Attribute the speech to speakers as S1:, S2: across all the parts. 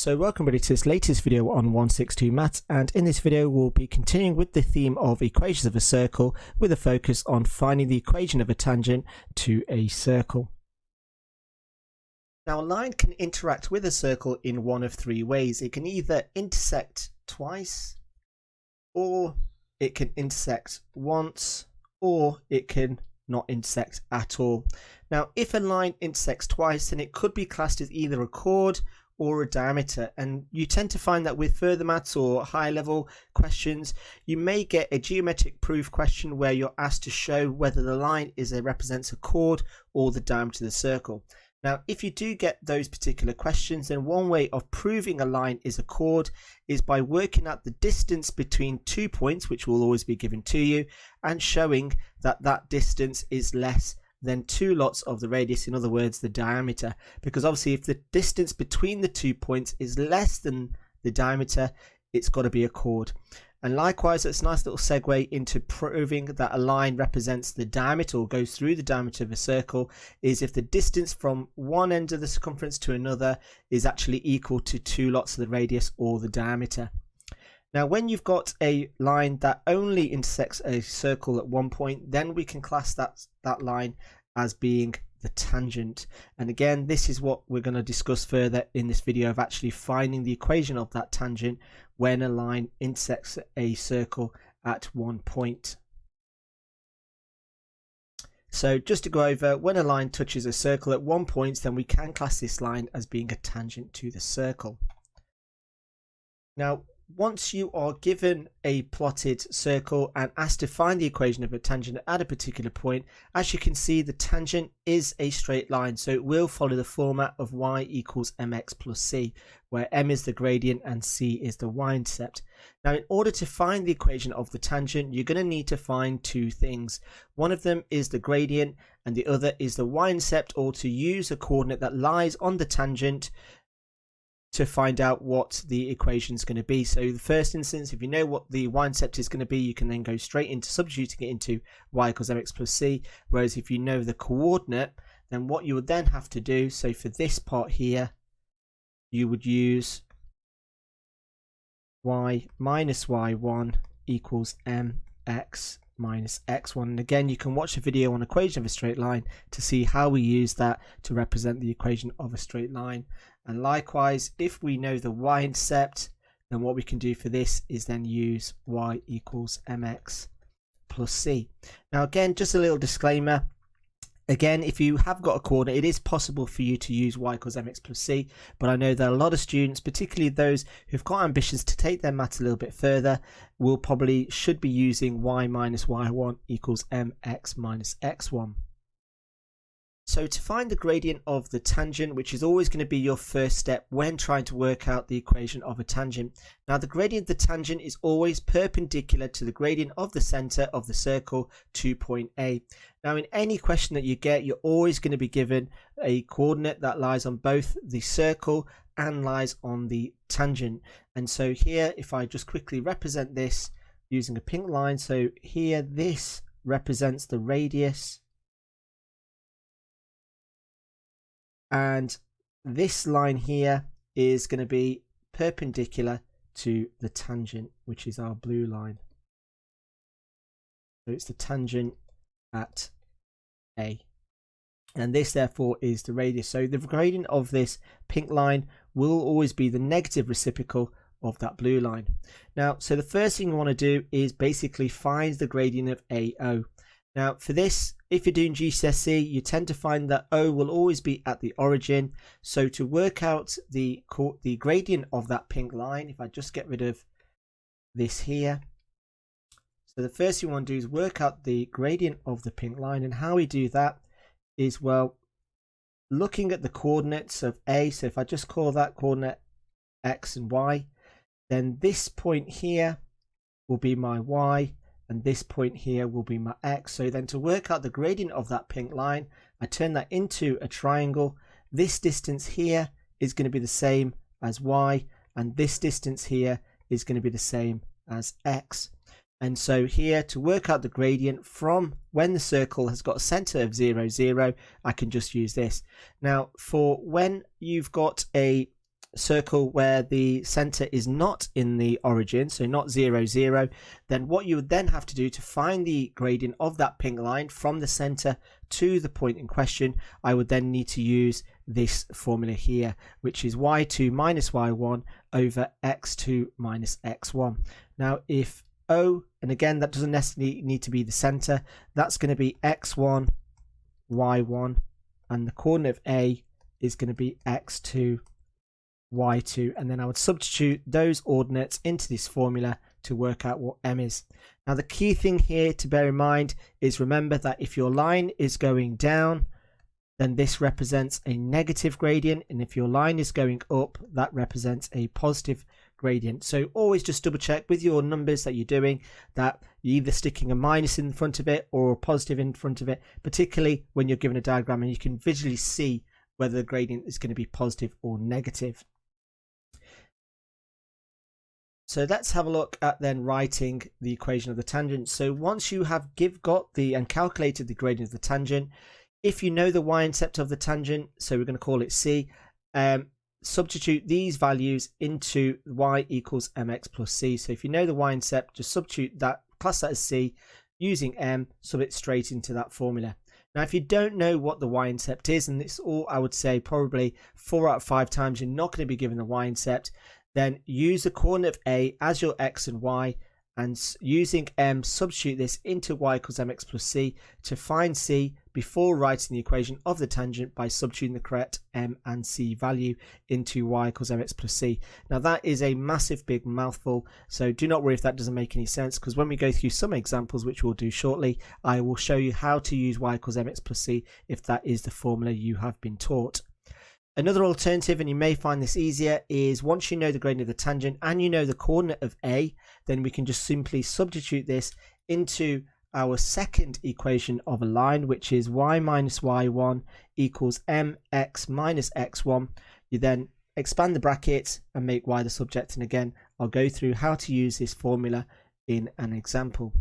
S1: So welcome everybody to this latest video on 162 Maths, and in this video we'll be continuing with the theme of equations of a circle with a focus on finding the equation of a tangent to a circle. Now a line can interact with a circle in one of three ways. It can either intersect twice, or it can intersect once, or it can not intersect at all. Now if a line intersects twice, then it could be classed as either a chord or a diameter, and you tend to find that with further maths or high level questions you may get a geometric proof question where you're asked to show whether the line represents a chord or the diameter of the circle. Now if you do get those particular questions, then one way of proving a line is a chord is by working out the distance between 2 points, which will always be given to you, and showing that that distance is less than 2 lots of the radius, in other words the diameter, because obviously if the distance between the 2 points is less than the diameter, it's got to be a chord. And likewise, it's a nice little segue into proving that a line represents the diameter or goes through the diameter of a circle is if the distance from one end of the circumference to another is actually equal to 2 lots of the radius or the diameter. Now when you've got a line that only intersects a circle at one point, then we can class that line as being the tangent. And again, this is what we're going to discuss further in this video of actually finding the equation of that tangent when a line intersects a circle at one point. So just to go over, when a line touches a circle at one point, then we can class this line as being a tangent to the circle. Now once you are given a plotted circle and asked to find the equation of a tangent at a particular point, as you can see the tangent is a straight line, so it will follow the format of y equals mx plus c, where m is the gradient and c is the y-intercept. Now in order to find the equation of the tangent, you're going to need to find two things. One of them is the gradient and the other is the y-intercept, or to use a coordinate that lies on the tangent to find out what the equation is going to be. So the first instance, if you know what the y-intercept is going to be, you can then go straight into substituting it into y equals mx plus c, whereas if you know the coordinate, then what you would then have to do, so for this part here you would use y minus y1 equals mx minus x1, and again you can watch a video on equation of a straight line to see how we use that to represent the equation of a straight line. And likewise, if we know the y-intercept, then what we can do for this is then use y equals mx plus c. Now again, just a little disclaimer. Again, if you have got a coordinate, it is possible for you to use y equals mx plus c, but I know that a lot of students, particularly those who've got ambitions to take their maths a little bit further, should be using y minus y1 equals mx minus x1. So to find the gradient of the tangent, which is always going to be your first step when trying to work out the equation of a tangent. Now the gradient of the tangent is always perpendicular to the gradient of the center of the circle to point A. Now in any question that you get, you're always going to be given a coordinate that lies on both the circle and lies on the tangent. And so here, if I just quickly represent this using a pink line, so here this represents the radius, and this line here is going to be perpendicular to the tangent, which is our blue line. So it's the tangent at A, and this therefore is the radius. So the gradient of this pink line will always be the negative reciprocal of that blue line. Now, so the first thing you want to do is basically find the gradient of AO. Now for this, if you're doing GCSE, you tend to find that O will always be at the origin. So to work out the gradient of that pink line, if I just get rid of this here, so the first thing you want to do is work out the gradient of the pink line, and how we do that is, well, looking at the coordinates of A. So if I just call that coordinate X and Y, then this point here will be my Y, and this point here will be my X. So then to work out the gradient of that pink line, I turn that into a triangle. This distance here is going to be the same as Y, and this distance here is going to be the same as X. And so here, to work out the gradient from when the circle has got a center of 0, 0, I can just use this. Now for when you've got a circle where the center is not in the origin, so not 0, 0, then what you would then have to do to find the gradient of that pink line from the center to the point in question, I would then need to use this formula here, which is y2 minus y1 over x2 minus x1. Now if O, and again that doesn't necessarily need to be the center, that's going to be x1, y1, and the coordinate of A is going to be x2, y2, and then I would substitute those ordinates into this formula to work out what m is. Now the key thing here to bear in mind is, remember that if your line is going down, then this represents a negative gradient, and if your line is going up, that represents a positive gradient. So always just double check with your numbers that you're doing that you're either sticking a minus in front of it or a positive in front of it, particularly when you're given a diagram and you can visually see whether the gradient is going to be positive or negative. So let's have a look at then writing the equation of the tangent. So once you have got the and calculated the gradient of the tangent, if you know the y-intercept of the tangent, so we're going to call it c, substitute these values into y equals mx plus c. So if you know the y-intercept, just substitute that, class that as c, using m, sub it straight into that formula. Now if you don't know what the y-intercept is, and it's all, I would say probably 4 out of 5 times you're not going to be given the y-intercept, then use the coordinate of A as your x and y, and using m, substitute this into y equals mx plus c to find c before writing the equation of the tangent by substituting the correct m and c value into y equals mx plus c. Now that is a massive big mouthful, so do not worry if that doesn't make any sense, because when we go through some examples, which we'll do shortly, I will show you how to use y equals mx plus c if that is the formula you have been taught. Another alternative, and you may find this easier, is once you know the gradient of the tangent and you know the coordinate of A, then we can just simply substitute this into our second equation of a line, which is y minus y1 equals mx minus x1. You then expand the bracket and make y the subject, and again I'll go through how to use this formula in an example.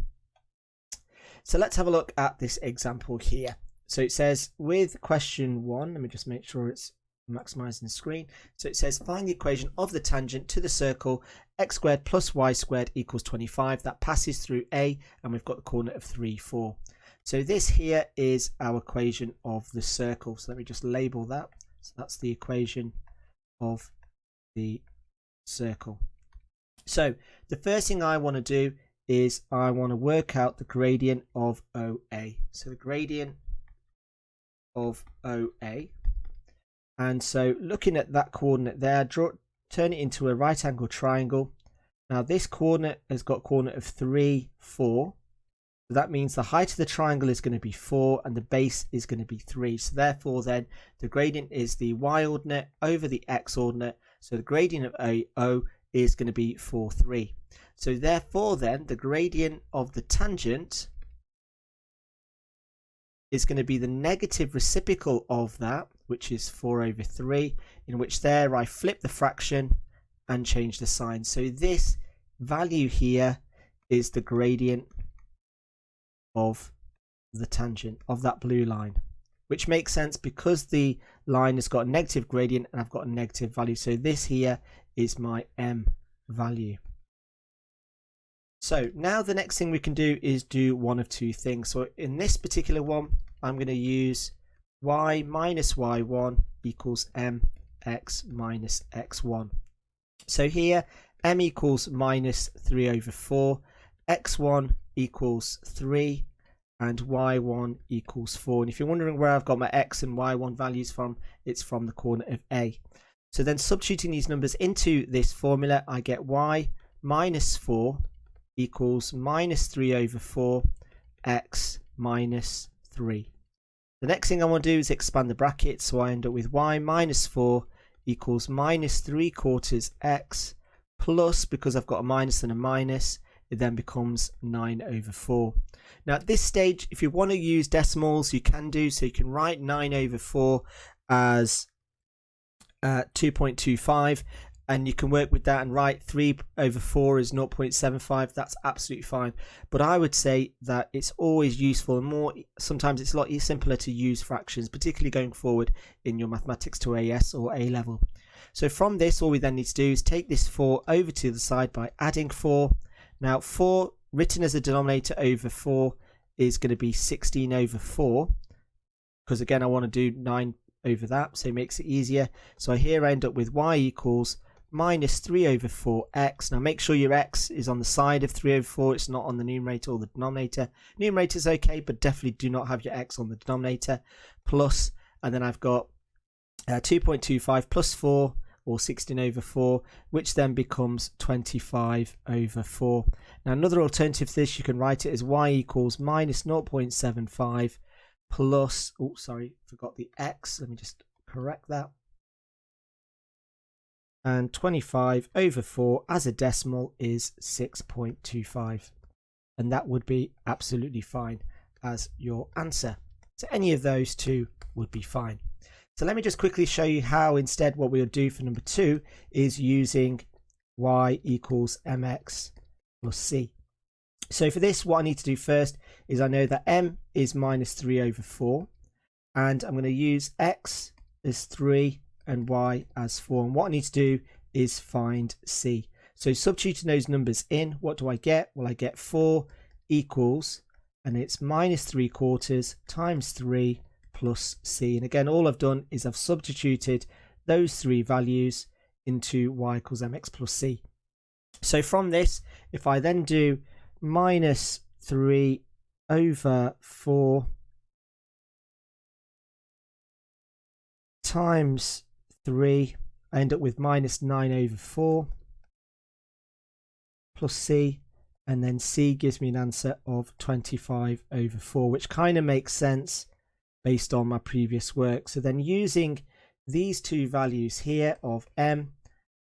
S1: So let's have a look at this example here. So it says with question 1, let me just make sure it's maximizing the screen. So it says find the equation of the tangent to the circle x squared plus y squared equals 25 that passes through A, and we've got the coordinate of 3, 4. So this here is our equation of the circle. So let me just label that. So that's the equation of the circle. So the first thing I want to do is I want to work out the gradient of OA. So the gradient of OA. And so looking at that coordinate there, turn it into a right angle triangle. Now this coordinate has got a coordinate of 3, 4. So that means the height of the triangle is going to be 4 and the base is going to be 3. So therefore then the gradient is the y ordinate over the x ordinate. So the gradient of AO is going to be 4, 3. So therefore then the gradient of the tangent is going to be the negative reciprocal of that, which is 4 over 3, in which there I flip the fraction and change the sign. So this value here is the gradient of the tangent of that blue line, which makes sense because the line has got a negative gradient and I've got a negative value. So this here is my m value. So now the next thing we can do is do one of two things. So in this particular one, I'm going to use y minus y1 equals mx minus x1. So here m equals minus 3 over 4, x1 equals 3, and y1 equals 4. And if you're wondering where I've got my x and y1 values from, it's from the coordinate of A. So then substituting these numbers into this formula, I get y minus 4 equals minus 3 over 4 x minus 3. The next thing I want to do is expand the bracket, so I end up with y minus 4 equals minus 3/4 x plus, because I've got a minus and a minus, it then becomes 9 over 4. Now at this stage, if you want to use decimals, you can do, so you can write 9 over 4 as 2.25, and you can work with that and write 3 over 4 is 0.75. That's absolutely fine. But I would say that it's always useful, and sometimes it's a lot simpler to use fractions, particularly going forward in your mathematics to AS or A level. So from this, all we then need to do is take this 4 over to the side by adding 4. Now 4 written as a denominator over 4 is going to be 16 over 4, because again I want to do 9 over that, so it makes it easier. So here I end up with y equals minus 3 over 4x. Now make sure your x is on the side of 3 over 4, it's not on the numerator or the denominator. Numerator is okay, but definitely do not have your x on the denominator. Plus, and then I've got 2.25 plus 4, or 16 over 4, which then becomes 25 over 4. Now another alternative to this, you can write it as y equals minus 0.75 plus, oh sorry, forgot the x, let me just correct that, and 25 over 4 as a decimal is 6.25, and that would be absolutely fine as your answer. So any of those two would be fine. So let me just quickly show you how instead what we'll do for number 2 is using y equals mx plus c. So for this, what I need to do first is I know that m is minus 3 over 4, and I'm going to use x as 3 and y as 4, and what I need to do is find c. So substituting those numbers in, what do I get? Well, I get 4 equals, and it's minus 3/4 times 3 plus c, and again all I've done is I've substituted those 3 values into y equals mx plus c. So from this, if I then do minus 3 over 4 times 3, I end up with minus 9 over 4 plus c, and then c gives me an answer of 25 over 4, which kind of makes sense based on my previous work. So then using these two values here of m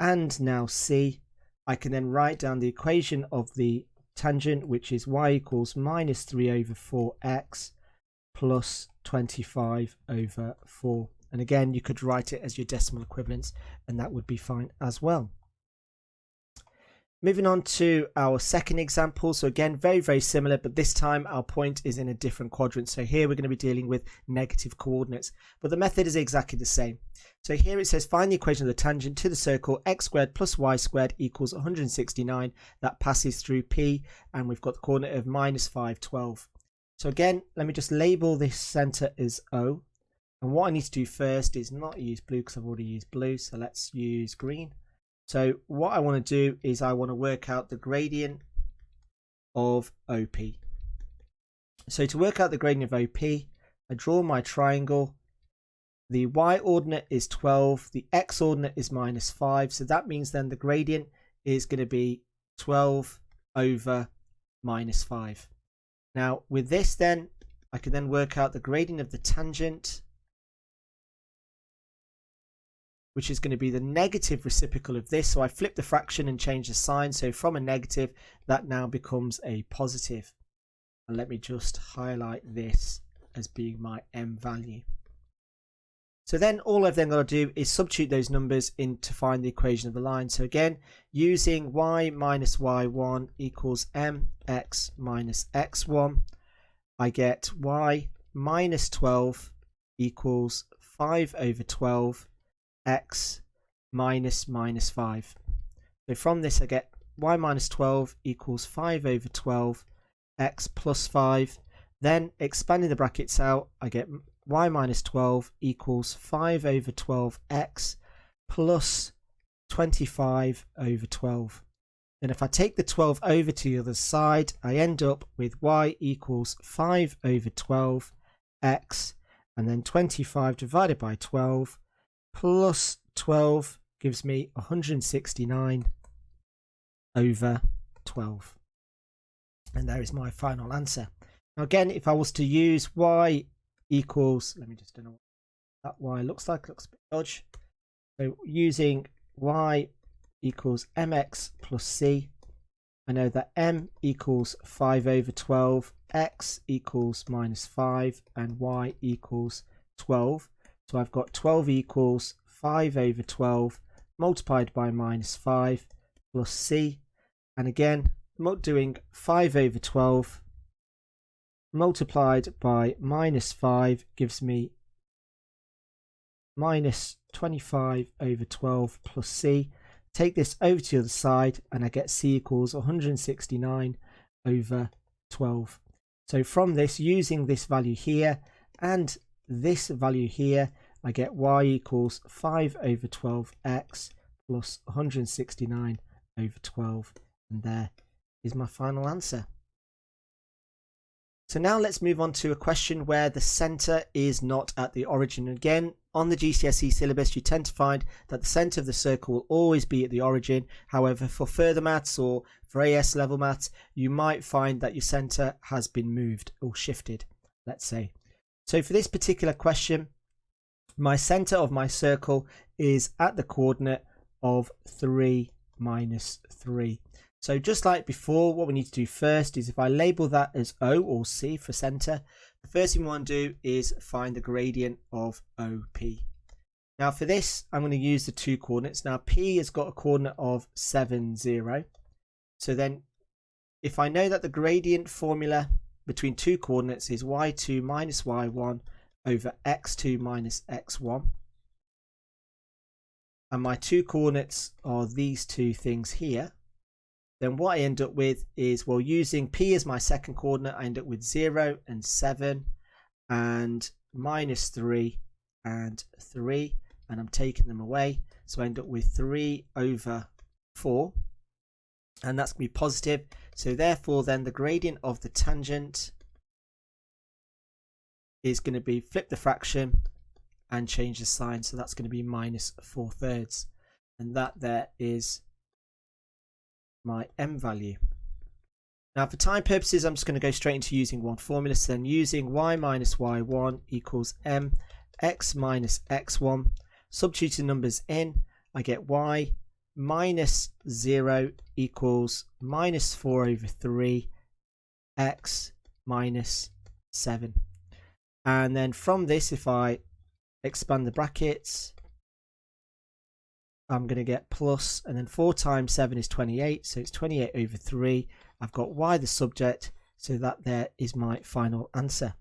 S1: and now c, I can then write down the equation of the tangent, which is y equals minus 3 over 4x plus 25 over 4. And again, you could write it as your decimal equivalents, and that would be fine as well. Moving on to our second example. So again, very, very similar, but this time our point is in a different quadrant. So here we're going to be dealing with negative coordinates, but the method is exactly the same. So here it says find the equation of the tangent to the circle x squared plus y squared equals 169. That passes through P, and we've got the coordinate of minus 5, 12. So again, let me just label this center as O. And what I need to do first is not use blue because I've already used blue. So let's use green. So what I want to do is I want to work out the gradient of OP. So to work out the gradient of OP, I draw my triangle. The y ordinate is 12, the x ordinate is minus 5. So that means then the gradient is going to be 12 over minus 5. Now with this then, I can then work out the gradient of the tangent, which is going to be the negative reciprocal of this. So I flip the fraction and change the sign. So from a negative, that now becomes a positive. And let me just highlight this as being my m value. So then all I've then got to do is substitute those numbers in to find the equation of the line. So again, using y minus y1 equals mx minus x1, I get y minus 12 equals 5 over 12 x minus minus 5. So from this I get y minus 12 equals 5 over 12 x plus 5. Then expanding the brackets out, I get y minus 12 equals 5 over 12 x plus 25 over 12. Then if I take the 12 over to the other side, I end up with y equals 5 over 12 x, and then 25 divided by 12 plus 12 gives me 169 over 12. And there is my final answer. Now again, if I was to use y equals, let me just don't know what that y looks like, it looks a bit dodgy. So using y equals mx plus c, I know that m equals 5 over 12, x equals minus 5, and y equals 12. So I've got 12 equals 5 over 12 multiplied by minus 5 plus c. And again, doing 5 over 12 multiplied by minus 5 gives me minus 25 over 12 plus c. Take this over to the other side and I get c equals 169 over 12. So from this, using this value here and this value here, I get y equals 5 over 12x plus 169 over 12. And there is my final answer. So now let's move on to a question where the centre is not at the origin. Again, on the GCSE syllabus, you tend to find that the centre of the circle will always be at the origin. However, for further maths or for AS level maths, you might find that your centre has been moved or shifted, let's say. So for this particular question, my centre of my circle is at the coordinate of 3 minus 3. So just like before, what we need to do first is if I label that as O or C for centre, the first thing we want to do is find the gradient of OP. Now for this, I'm going to use the two coordinates. Now P has got a coordinate of 7, 0. So then if I know that the gradient formula between two coordinates is y2 minus y1 over x2 minus x1, and my two coordinates are these two things here, then what I end up with is, well, using P as my second coordinate, I end up with 0 and 7 and minus 3 and 3, and I'm taking them away. So I end up with 3 over 4, and that's going to be positive. So therefore then the gradient of the tangent is going to be flip the fraction and change the sign. So that's going to be minus 4/3, and that there is my m value. Now for time purposes, I'm just going to go straight into using one formula. So then using y minus y1 equals m x minus x1, substituting numbers in, I get y minus 0 equals minus 4 over 3 x minus 7. And then from this, if I expand the brackets, I'm going to get plus, and then 4 times 7 is 28, so it's 28 over 3. I've got y the subject, so that there is my final answer.